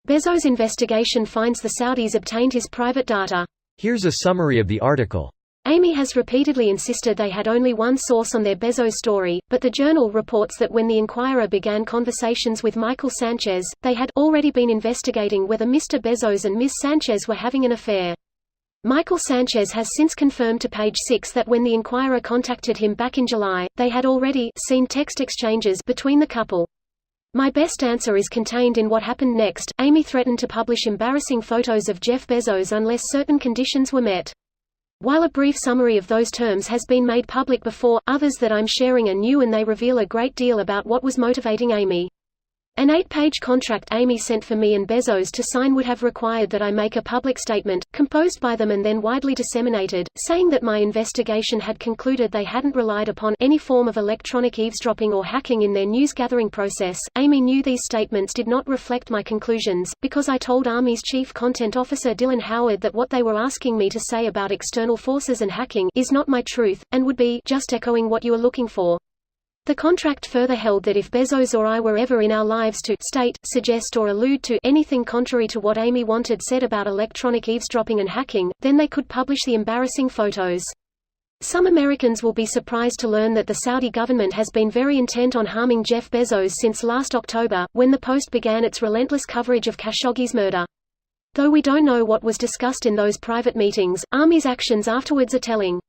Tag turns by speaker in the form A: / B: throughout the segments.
A: Bezos' investigation finds the Saudis obtained his private data.
B: Here's a summary of the article.
A: Amy has repeatedly insisted they had only one source on their Bezos story, but the Journal reports that when the Inquirer began conversations with Michael Sanchez, they had already been investigating whether Mr. Bezos and Ms. Sanchez were having an affair. Michael Sanchez has since confirmed to Page 6 that when the Inquirer contacted him back in July, they had already seen text exchanges between the couple. My best answer is contained in what happened next. Amy threatened to publish embarrassing photos of Jeff Bezos unless certain conditions were met. While a brief summary of those terms has been made public before, others that I'm sharing are new and they reveal a great deal about what was motivating Amy. An 8-page contract Amy sent for me and Bezos to sign would have required that I make a public statement, composed by them and then widely disseminated, saying that my investigation had concluded they hadn't relied upon any form of electronic eavesdropping or hacking in their news-gathering process. Amy knew these statements did not reflect my conclusions, because I told Army's Chief Content Officer Dylan Howard that what they were asking me to say about external forces and hacking is not my truth, and would be just echoing what you are looking for. The contract further held that if Bezos or I were ever in our lives to state, suggest or allude to anything contrary to what Amy wanted said about electronic eavesdropping and hacking, then they could publish the embarrassing photos. Some Americans will be surprised to learn that the Saudi government has been very intent on harming Jeff Bezos since last October, when the Post began its relentless coverage of Khashoggi's murder. Though we don't know what was discussed in those private meetings, Army's actions afterwards are telling.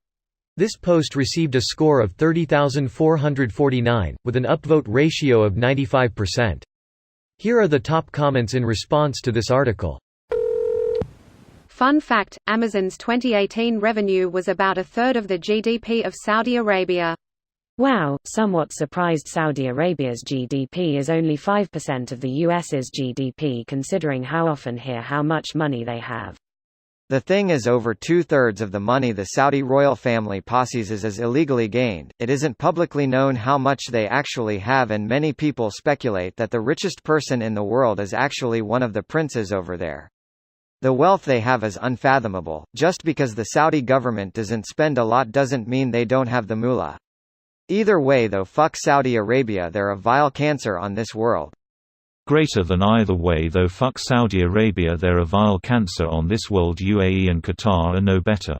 B: This post received a score of 30,449, with an upvote ratio of 95%. Here are the top comments in response to this article.
C: Fun fact: Amazon's 2018 revenue was about a third of the GDP of Saudi Arabia.
D: Wow, somewhat surprised Saudi Arabia's GDP is only 5% of the US's GDP considering how often hear how much money they have.
E: The thing is, over two-thirds of the money the Saudi royal family possesses is illegally gained. It isn't publicly known how much they actually have, and many people speculate that the richest person in the world is actually one of the princes over there. The wealth they have is unfathomable. Just because the Saudi government doesn't spend a lot doesn't mean they don't have the moolah. Either way though, fuck Saudi Arabia, they're a vile cancer on this world.
F: Greater than either way though, fuck Saudi Arabia, they're a vile cancer on this world. UAE and Qatar are no better.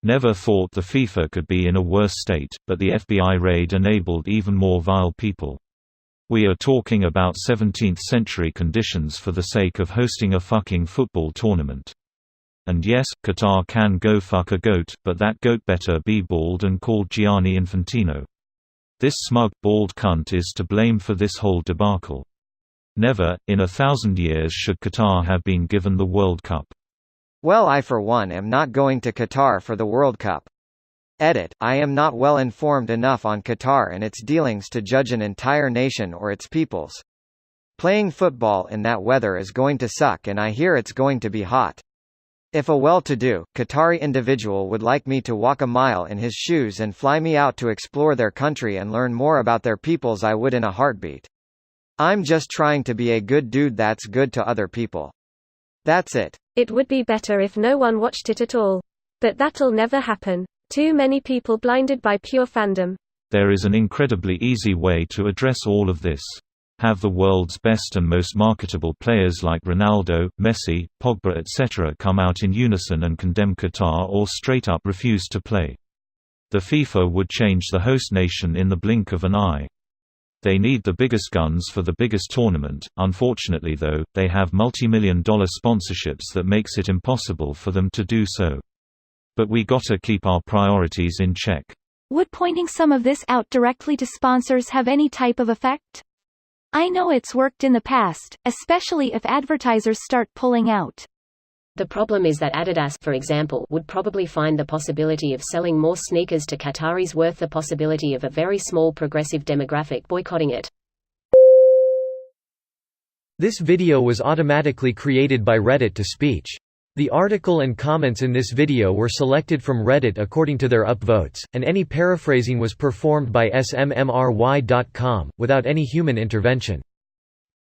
F: Never thought the FIFA could be in a worse state, but the FBI raid enabled even more vile people. We are talking about 17th century conditions for the sake of hosting a fucking football tournament. And yes, Qatar can go fuck a goat, but that goat better be bald and called Gianni Infantino. This smug, bald cunt is to blame for this whole debacle. Never, in 1,000 years, should Qatar have been given the World Cup.
E: Well, I for one am not going to Qatar for the World Cup. Edit: I am not well informed enough on Qatar and its dealings to judge an entire nation or its peoples. Playing football in that weather is going to suck, and I hear it's going to be hot. If a well-to-do, Qatari individual would like me to walk a mile in his shoes and fly me out to explore their country and learn more about their peoples, I would in a heartbeat. I'm just trying to be a good dude that's good to other people. That's it.
A: It would be better if no one watched it at all. But that'll never happen. Too many people blinded by pure fandom.
F: There is an incredibly easy way to address all of this. Have the world's best and most marketable players like Ronaldo, Messi, Pogba etc. come out in unison and condemn Qatar, or straight up refuse to play. The FIFA would change the host nation in the blink of an eye. They need the biggest guns for the biggest tournament. Unfortunately though, they have multi-million-dollar sponsorships that makes it impossible for them to do so. But we gotta keep our priorities in check.
G: Would pointing some of this out directly to sponsors have any type of effect? I know it's worked in the past, especially if advertisers start pulling out.
A: The problem is that Adidas, for example, would probably find the possibility of selling more sneakers to Qataris worth the possibility of a very small progressive demographic boycotting it.
B: This video was automatically created by Reddit to speech. The article and comments in this video were selected from Reddit according to their upvotes, and any paraphrasing was performed by smmry.com, without any human intervention.